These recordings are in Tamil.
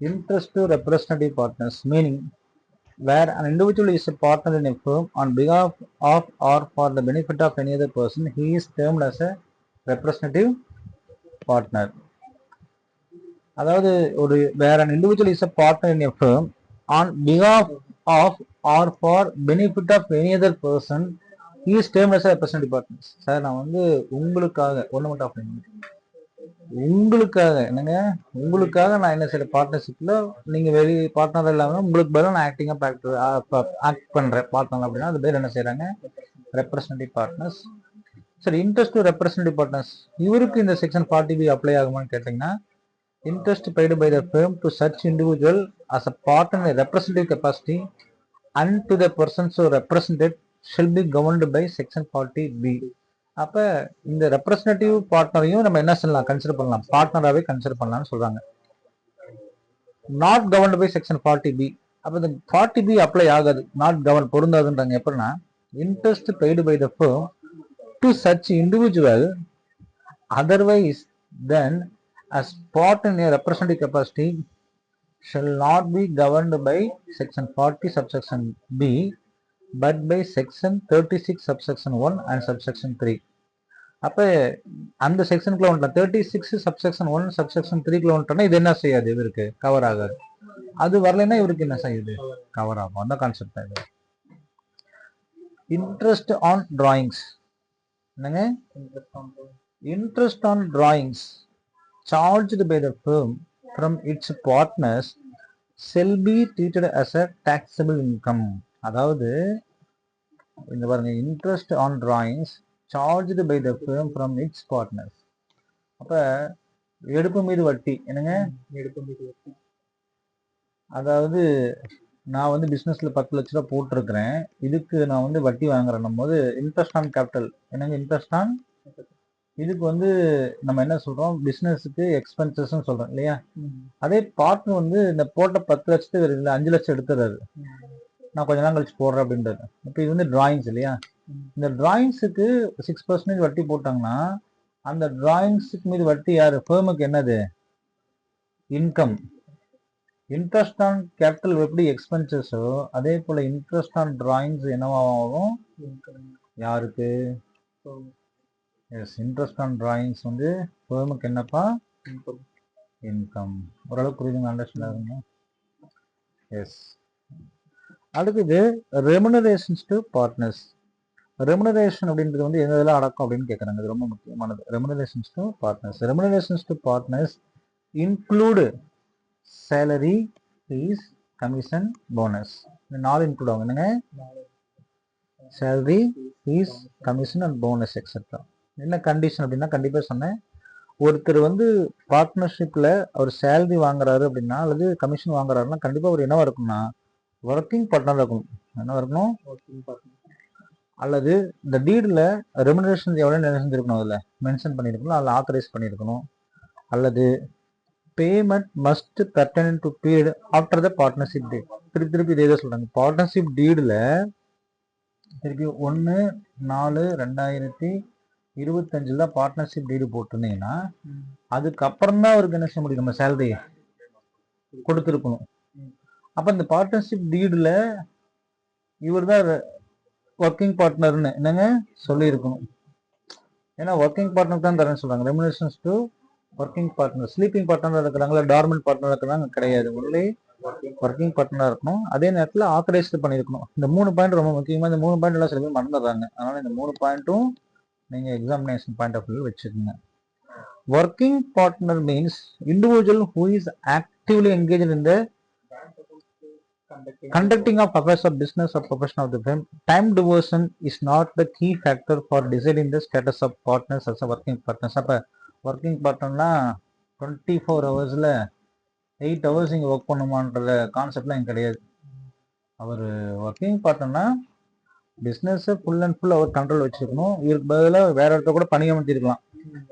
interest to representative partners, meaning where an individual is a partner in a firm on behalf of or for the benefit of any other person, he is termed as a representative partner. அதாவது ஒரு where an individual is a partner in a firm on behalf of or for benefit of any other person, he is termed as a representative partner. Sir நான் வந்து உங்களுக்காக ஒன்று மட்டும் ஆஃப் உங்களுக்காக என்னங்க உங்களுக்காக நான் என்ன செய்யற பார்ட்னர்ஷிப்ல நீங்க வெளி பார்ட்னர் இல்லாம உங்களுக்கு பதிலாக நான் ஆக்ட் பண்றேன் பார்ட்னர் அப்படின்னா அது பேர் என்ன செய்யறாங்க ரெப்ரஸன்டேட்டிவ் பார்ட்னர்ஸ். சரி, இன்ட்ரெஸ்ட் டு ரெப்ரஸன்டேட்டிவ் பார்ட்னர்ஸ் இவருக்கு இந்த செக்ஷன் 40B அப்ளை ஆகுமான்னு கேட்டீங்கன்னா, interest paid by the firm to such individual as a partner in a representative capacity and to the persons who represented shall be governed by section 40B. அப்ப இந்த ரெப்ரஸன்டேட்டிவ் பார்ட்னரையும் நம்ம என்ன சொல்லலாம், கன்சிடர் பண்ணலாம், பார்ட்னராகவே கன்சிடர் பண்ணலாம்னு சொல்றாங்க. Not governed by section 40B. அப்ப இந்த 40B அப்ளை ஆகாது, நாட் கவர்ன் பொருந்தாதுன்றாங்க. எப்படின்னா, interest paid by the firm to such individual otherwise than as partner in a representative capacity shall not be governed by section 40 subsection B but by section 36 subsection 1 and subsection 3. அப்ப அந்த செக்ஷனுக்குள்ள வந்துட்டா 36 சப்செக்ஷன் 1 சப்செக்ஷன் 3க்குள்ள வந்துட்டோம்னா இது என்ன செய்யாது, இவருக்கு கவர் ஆகாது. அது வரலைன்னா இவருக்கு என்ன செய்யுது, கவர் ஆகும். அந்த கான்செப்ட் தான் இது. இன்ட்ரெஸ்ட் ஆன் டிராயிங்ஸ் என்னங்க, interest on drawings charged by the firm from its partners shall be treated as a taxable income. அதாவது இந்த பாருங்க, interest on drawings charged by the firm from its partners. அப்ப எடுப்பு மீது வட்டி என்னங்க, எடுப்பு மீது வட்டி. அதாவது நான் வந்து பிசினஸ்ல 10 லட்ச ரூபாய் போட்டிருக்கிறேன், இதுக்கு நான் வந்து வட்டி வாங்குறேன் போது இன்ட்ரெஸ்ட் ஆன் கேபிட்டல் என்னங்க, இன்ட்ரெஸ்ட் ஆன். இதுக்கு வந்து நம்ம என்ன சொல்றோம், பிசினஸுக்கு எக்ஸ்பென்சஸ் சொல்றோம் இல்லையா. அதே பார்ட்னர் வந்து இந்த போட்ட 10 லட்சத்துக்கு 5 லட்சம் எடுத்துறாரு, நான் கொஞ்ச நாள் கழிச்சு போடுறேன் அப்படின்றது. இப்போ இது வந்து டிராயிங்ஸ் இல்லையா, இந்த டிராயிங்ஸுக்கு 6% வட்டி போட்டாங்கன்னா அந்த டிராயிங்ஸுக்கு மீது வட்டி யாரு, ஃபேமுக்கு என்னது, இன்கம். இன்ட்ரெஸ்ட் ஆன் கேபிட்டல் எப்படி எக்ஸ்பென்சஸோ அதே போல இன்ட்ரெஸ்ட் ஆன் டிராயிங்ஸ் என்னவாகும், யாருக்கு, எஸ், இன்ட்ரெஸ்ட் ஆன் டிராயிங்ஸ் வந்து ஃபேமுக்கு என்னப்பா, இன்கம். ஓரளவுக்கு புரியுதுங்க, அண்டர்ஸ்டாண்ட் ஆகுங்க. எஸ். அடுத்தது ரெமுனரேஷன்ஸ் டு பார்ட்னர்ஸ். ரெமுனரேஷன் அப்படின்றது வந்து எந்த இதெல்லாம் அடக்கம் அப்படின்னு கேட்குறாங்க, இது ரொம்ப முக்கியமானது. Remunerations to partners. Remunerations to partners include salary, fees, commission, bonus. இந்த 4 இன்க்ளூட் ஆகும் என்னங்க, salary, fees, commission and bonus etcetera. என்ன கண்டிஷன் அப்படின்னா, கண்டிப்பாக சொன்னேன், ஒருத்தர் வந்து பார்ட்னர்ஷிப்ல அவர் சேலரி வாங்குறாரு அப்படின்னா அல்லது கமிஷன் வாங்குறாருன்னா கண்டிப்பாக அவர் என்னவா இருக்கும்னா ஒர்க்கிங் பார்ட்னர் இருக்கணும். என்ன இருக்கணும், ஒர்க்கிங் பார்ட்னர். அல்லது இந்த டீடில் ரெமுனரேஷன் எவ்வளோ செஞ்சிருக்கணும், அதில் மென்ஷன் பண்ணியிருக்கணும், அதில் ஆத்தரைஸ் பண்ணியிருக்கணும். அல்லது payment must pertain to period after the partnership deed. திருப்பி இதே தான் சொல்கிறாங்க, பார்ட்னர்ஷிப் டீடில் திருப்பி 1/4/2025 தான் பார்ட்னர்ஷிப் டீடு போட்டிருந்தீங்கன்னா அதுக்கப்புறம் தான் அவருக்கு என்ன செய்ய முடியும், நம்ம சேலரி கொடுத்துருக்கணும். அப்போ இந்த பார்ட்னர்ஷிப் டீடில் இவர் தான் ஒர்க்கிங் பார்ட்னர்னு என்னங்க சொல்லியிருக்கணும். ஏன்னா ஒர்க்கிங் பார்ட்னர் தான் தரேன்னு சொல்றாங்க. Remunerations to working partner. Sleeping partner இருக்கிறாங்களா, டார்மெண்ட் பார்ட்னர் இருக்கிறாங்க கிடையாது, ஒன்லி ஒர்க்கிங் பார்ட்னர் இருக்கணும். அதே நேரத்தில் ஆத்தரைஸ்டு பண்ணியிருக்கணும். இந்த 3 பாயிண்ட் ரொம்ப முக்கியமாக. இந்த 3 பாயிண்ட் எல்லாம் சில பேர் மறந்துடுறாங்க. அதனால இந்த 3 பாயிண்ட்டும் நீங்கள் எக்ஸாமினேஷன் பாயிண்ட் ஆஃப் வியூ வச்சுக்கோங்க. Working partner means individual who is actively engage in the conducting of affairs of business or profession of the firm. Time devotion is not the key factor for deciding the status of partners as a working partners. அப்ப ஒர்க்கிங் பார்ட்னர்னா 24 ஹவர்ஸில் 8 ஹவர்ஸ் இங்கே ஒர்க் பண்ணுமான்ற கான்செப்ட்லாம் இங்கே கிடையாது. அவர் ஒர்க்கிங் பார்ட்னர்னா பிஸ்னஸை ஃபுல் அண்ட் ஃபுல் அவர் கண்ட்ரோல் வச்சுருக்கணும். இவருக்கு பதிலாக வேற இடத்த கூட பணியமர்த்திருக்கலாம்,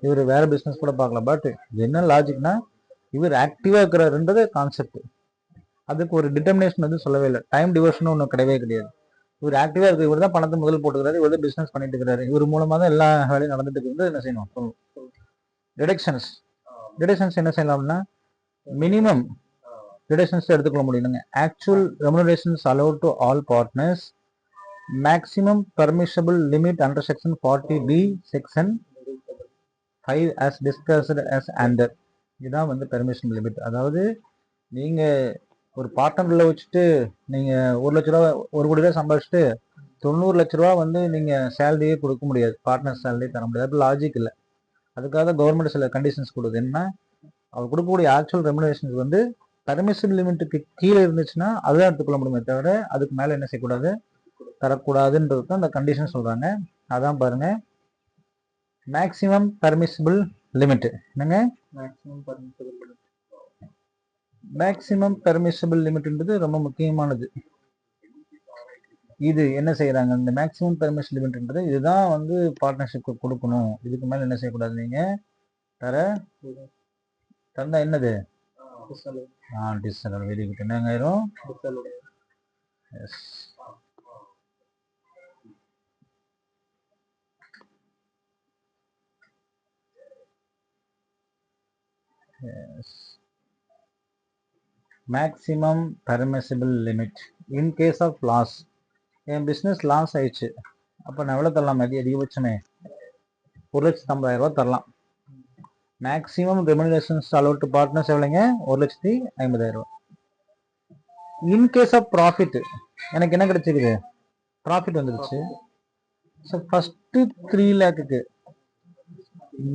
இவர் வேற பிஸ்னஸ் கூட பார்க்கலாம். பட் இது என்ன லாஜிக்னா, இவர் ஆக்டிவாக இருக்கிறாருன்றது கான்செப்ட். அதுக்கு ஒரு டிட்டர்மினேஷன் வந்து சொல்லவே இல்லை. டைம் டிவோஷன் ஒன்றும் கிடையவே கிடையாது. இவர் ஆக்டிவா இருக்கு, இவர் தான் பணத்தை முதல் போட்டுக்கிறாரு, இவர் தான் பிசினஸ் பண்ணிட்டு இருக்கிறாரு, இவர் மூலமா தான் எல்லா வேலையும் நடந்துட்டு இருக்கு. என்ன செய்யணும், டிடக்ஷன்ஸ் என்ன செய்யலாம்னா மினிமம் ரிடக்ஷன்ஸ் எடுத்துக்கொள்ள முடியுங்க. Actual remunerations allot to all partners, maximum permissible limit under section 40B section 5 as discussed as under. இதுதான் வந்து பெர்மிஷன் லிமிட். அதாவது நீங்க ஒரு பார்ட்னர்ல வச்சுட்டு நீங்க 1,00,000 ரூபா 1 கோடி ரூபாய் சம்பாதிச்சுட்டு 90 லட்ச ரூபா வந்து நீங்க சேலரியே கொடுக்க முடியாது, பார்ட்னர் சேலரி தர முடியாது. அது லாஜிக் இல்லை. அதுக்காக கவர்மெண்ட் சில கண்டிஷன்ஸ் கொடுக்குது. என்ன, அவர் கொடுக்கக்கூடிய ஆக்சுவல் ரெமுனரேஷன்ஸ் வந்து பர்மிஷன் லிமிட்டுக்கு கீழே இருந்துச்சுன்னா அதுதான் எடுத்துக்கொள்ள முடியுமே தவிர அதுக்கு மேல என்ன செய்யக்கூடாது, தரக்கூடாதுன்றது தான் அந்த கண்டிஷன் சொல்றாங்க. அதான் பாருங்க, மேக்ஸிமம் பர்மிசிபிள் லிமிட். என்னங்க மேக்ஸிமம் பர்மிசிபிள் லிமிட்ன்றது ரொம்ப முக்கியமானது. இது என்ன செய்யறாங்க, இந்த மேக்ஸிமம் பர்மிஷன் லிமிட்ன்றது இதுதான் வந்து பார்ட்னர்ஷிப் கொடுக்கணும், இதுக்கு மேல என்ன செய்யக்கூடாது, நீங்க தந்தா என்னது டிஸ்அலோட். Very good. என்னங்க ஆயிரும், yes. Yes. Maximum permissible limit in case of loss. என் பிஸ்னஸ் லாஸ் ஆயிடுச்சு, அப்போ நான் எவ்வளோ தரலாம், அதிகபட்சமே 1,50,000 தரலாம். Maximum remunerations allot to partners எவ்வளோங்க, 1,50,000. இன் கேஸ் ஆஃப் ப்ராஃபிட், எனக்கு என்ன கிடைச்சிருக்குது, ப்ராஃபிட் வந்துருச்சு. So first 3 lakhக்கு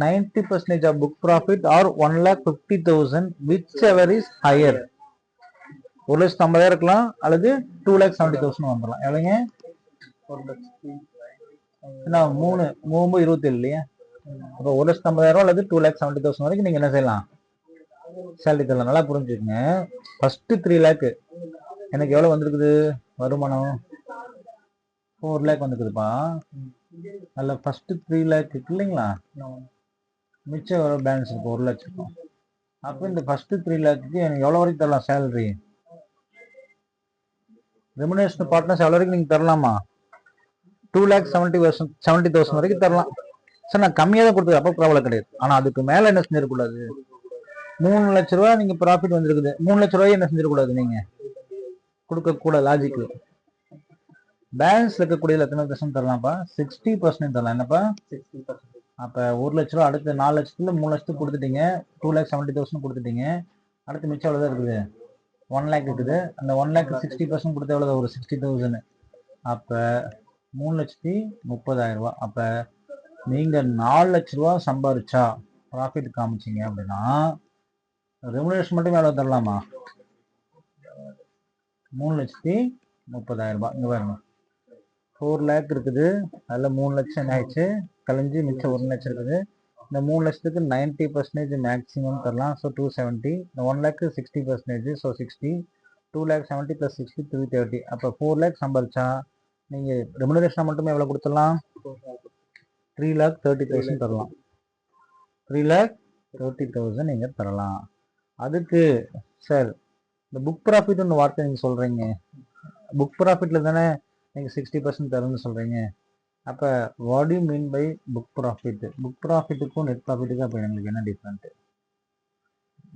90% of book profit or 1,50,000 whichever is higher. 1,50,000 இருக்கலாம் அல்லது 2,70,000 வந்துடலாம். எவ்வளோங்க, 3,27 இல்லையா, அப்போ 1,50,000 அல்லது 2,70,000 வரைக்கும் நீங்க என்ன செய்யலாம், சேலரி தரலாம். நல்லா புரிஞ்சுக்கங்க. ஃபர்ஸ்ட் 3 lakh எனக்கு எவ்வளவு வந்திருக்குது வருமானம், 4 lakh வந்துருக்குதுப்பா. அதில் ஃபர்ஸ்ட் 3 lakh இல்லைங்களா, மிச்சம் எவ்வளோ பேலன்ஸ் இருக்கும், 1 லட்சம் இருக்கும். அப்போ இந்த ஃபர்ஸ்ட் 3 lakhக்கு எனக்கு எவ்வளோ வரைக்கும் தரலாம் சேலரி, ரெமுனரேஷன் பார்ட்னர்ஸ் எவ்வளோ வரைக்கும் நீங்கள் தரலாமா, 2,70,000 வரைக்கும் தரலாம். சார் நான் கம்மியாக தான் கொடுத்தது, அப்போ ப்ராப்ளம் கிடையாது. ஆனால் அதுக்கு மேலே என்ன செஞ்சிடக்கூடாது, 3 லட்ச ரூபா நீங்கள் ப்ராஃபிட் வந்துருக்குது, 3 லட்ச ரூபாய் என்ன செஞ்சிடக்கூடாது, நீங்கள் கொடுக்கக்கூடாது. லாஜிக்கு பேலன்ஸ் இருக்கக்கூடியது எத்தனை பர்சன்ட் தரலாம்ப்பா, 60% தரலாம். என்னப்பா 60%. அப்போ 1 லட்ச ரூபா அடுத்த 4 லட்சத்துல 3 லட்சத்துக்கு கொடுத்துட்டீங்க, 2,70,000 கொடுத்துட்டீங்க. அடுத்து மிச்சம் எவ்வளோதான் இருக்குது, 1 lakh இருக்குது. அந்த 1 lakh 60% கொடுத்த எவ்வளோ, ஒரு 60,000. அப்போ 3,30,000 ரூபா. அப்போ நீங்கள் 4 லட்ச ரூபா சம்பாதிச்சா ப்ராஃபிட் காமிச்சிங்க அப்படின்னா ரெமுனரேஷன் மட்டும் எவ்வளோ தரலாமா, 3,30,000 ரூபாய். இங்கே பாருங்க, 4 lakh இருக்குது, அதில் 3 லட்சம் என்ன ஆயிடுச்சு கழிஞ்சு மிச்சம் 1 லட்சம் இருக்குது. இந்த 3 லட்சத்துக்கு 90% மேக்ஸிமம் தரலாம். ஸோ 270. இந்த 1 lakh 60%, ஸோ 60. 2,70,000 + 60 330. அப்போ 4 lakh சம்பாதிச்சா நீங்கள் ரெமுனரேஷன் மட்டுமே எவ்வளோ கொடுத்துடலாம், 3,30,000 தரலாம். 3,30,000 நீங்கள் தரலாம். அதுக்கு சார் இந்த புக் ப்ராஃபிட் ஒன்று வார்த்தை நீங்கள் சொல்கிறீங்க, புக் ப்ராஃபிட்டில் தானே நீங்கள் 60% தரும்னு சொல்கிறீங்க. அப்போ what you mean by book profit, book ப்ராஃபிட்டுக்கும் நெட் ப்ராஃபிட்டுக்கும் அப்போ எங்களுக்கு என்ன டிஃப்ரெண்ட்டு,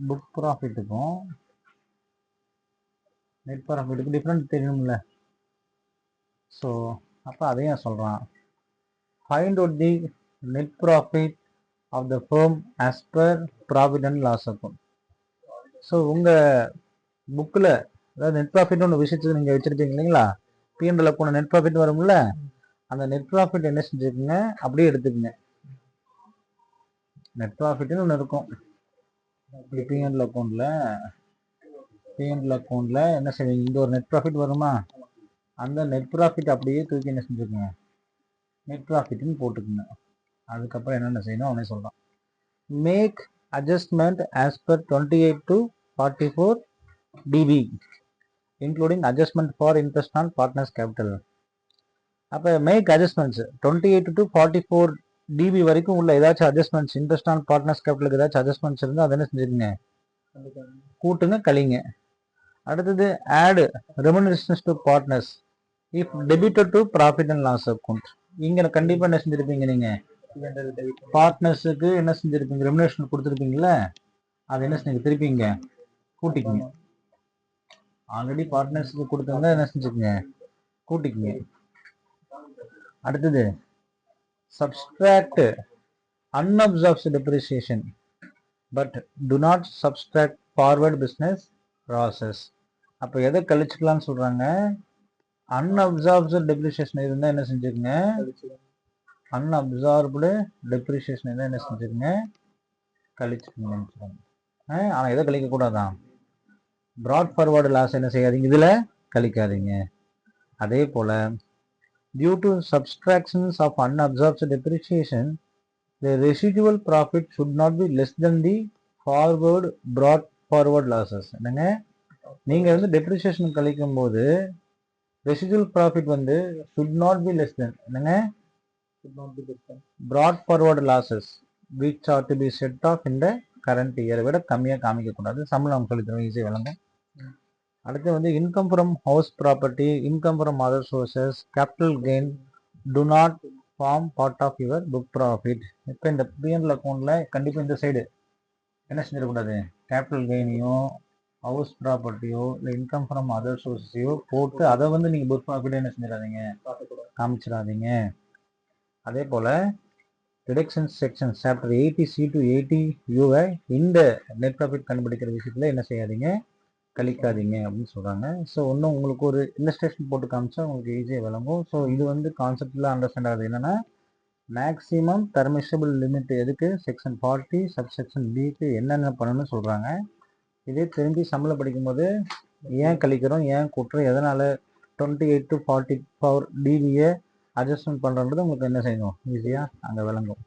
புக் ப்ராஃபிட்டுக்கும் நெட் ப்ராஃபிட்டுக்கு டிஃப்ரெண்ட் தெரியணும்ல. ஸோ அப்போ அதையும் சொல்கிறான், find out the net profit of the firm as per profit and loss account. So உங்கள் புக்கில் அதாவது நெட் ப்ராஃபிட் ஒன்று விஷயத்துக்கு நீங்கள் வச்சுருப்பீங்க இல்லைங்களா, பிஎன்எல் அக்கௌண்ட் நெட் ப்ராஃபிட் வரும்ல, அந்த நெட் ப்ராஃபிட் என்ன செஞ்சுக்கோங்க அப்படியே எடுத்துக்கங்க. நெட் ப்ராஃபிட்னு ஒன்று இருக்கும் பிஎன்எல் அக்கௌண்ட்டில் என்ன செய்வீங்க, இந்த ஒரு நெட் ப்ராஃபிட் வருமா, அந்த நெட் ப்ராஃபிட் அப்படியே தூக்கி என்ன செஞ்சுக்கோங்க நெட் ப்ராஃபிட்னு போட்டுக்குங்க. அதுக்கப்புறம் என்னென்ன செய்யணும் அவனே சொல்கிறான், make adjustment as per 28 to 44 DB including adjustment for interest on partners capital. அப்போ மேக் அட்ஜஸ்ட்மெண்ட்ஸ் 28 to 44 DB வரைக்கும் உள்ள ஏதாச்சும் அட்ஜஸ்ட்மெண்ட்ஸ், இன்ட்ரெஸ்ட் ஆன் பார்ட்னர்ஸ் கேபிட்டலுக்கு ஏதாச்சும் அட்ஜஸ்ட்மெண்ட்ஸ் இருந்தால் அதை என்ன செஞ்சுருங்க, கூட்டுங்க கழிங்க. அடுத்தது add remunerations to partners if debited to profit and loss account. இங்கே கண்டிப்பாக என்ன செஞ்சுருப்பீங்க, நீங்கள் பார்ட்னர்ஸுக்கு என்ன செஞ்சுருப்பீங்க, ரெமுனரேஷன் கொடுத்துருப்பீங்களே, அதை என்ன செஞ்சு திருப்பிங்க கூட்டிக்கிங்க. ஆல்ரெடி பார்ட்னர்ஸ்க்கு கொடுத்தவங்க என்ன செஞ்சுக்கங்க, கூட்டிக்கங்க. அடுத்தது subtract unabsorbed depreciation but do not subtract forward business process. அப்போ எதை கழிச்சுக்கலாம்னு சொல்றாங்க, அன்அப்சார்ப்டு டெப்ரிசியேஷன் இருந்தால் என்ன செஞ்சுக்கங்க, அன்அப்சார்ப்டு டெப்ரிசியேஷன் இருந்தால் என்ன செஞ்சுக்கங்க, கழிச்சுக்கங்கன்னு சொல்றாங்க. ஆனால் எதை கழிக்கக்கூடாதான், ப்ராட் ஃபார்வர்டு லாஸ் என்ன செய்யாதீங்க, இதில் கழிக்காதீங்க. அதே போல் due to subtractions of unabsorbed depreciation, the residual profit should not be less than the forward brought forward losses. என்னங்க, நீங்க வந்து டெப்ரிசியேஷன் கழிக்கும் போது ரெசிடுவல் ப்ராஃபிட் வந்து should not be less than, என்னங்க, brought forward losses which are to be set off in the current year விட கம்மியாக காமிக்கக்கூடாது. சம்பளம் சொல்லி தருவோம், ஈஸியாக விளங்கும். அடுத்து வந்து income from house property, income from other sources, capital gain to not form part of your book profit. இப்போ இந்த பிஎன்எல் அக்கௌண்ட்டில் கண்டிப்பாக இந்த சைடு என்ன செஞ்சிடக்கூடாது, கேபிட்டல் கெயினையோ ஹவுஸ் ப்ராப்பர்ட்டியோ இல்லை இன்கம் ஃப்ரம் அதர் சோர்ஸையோ போட்டு அதை வந்து நீங்கள் புக் ப்ராஃபிட்டே என்ன செஞ்சிடாதீங்க, காமிச்சிடாதீங்க. அதே போல் deduction section chapter 80C to 80U இந்த நெட் ப்ராஃபிட் கண்டுபிடிக்கிற விஷயத்தில் என்ன செய்யாதீங்க, கழிக்காதீங்க அப்படின்னு சொல்கிறாங்க. ஸோ இன்னும் உங்களுக்கு ஒரு இல்லஸ்ட்ரேஷன் போட்டு காமிச்சா உங்களுக்கு ஈஸியாக விளங்கும். ஸோ இது வந்து கான்செப்டில் அண்டர்ஸ்டாண்ட் ஆகுது. என்னென்னா மேக்ஸிமம் பர்மிஷபிள் லிமிட் எதுக்கு, செக்ஷன் 40 சப்செக்ஷன் பிக்கு என்னென்ன பண்ணணும்னு சொல்கிறாங்க. இதே தெரிஞ்சு சம்பளம் படிக்கும்போது ஏன் கழிக்கிறோம், ஏன் கூட்டுறோம், எதனால் 28 to 40 பவர் டிவியை அட்ஜஸ்ட்மெண்ட் பண்ணுறது உங்களுக்கு என்ன செய்யணும், ஈஸியாக அங்கே விளங்கும்.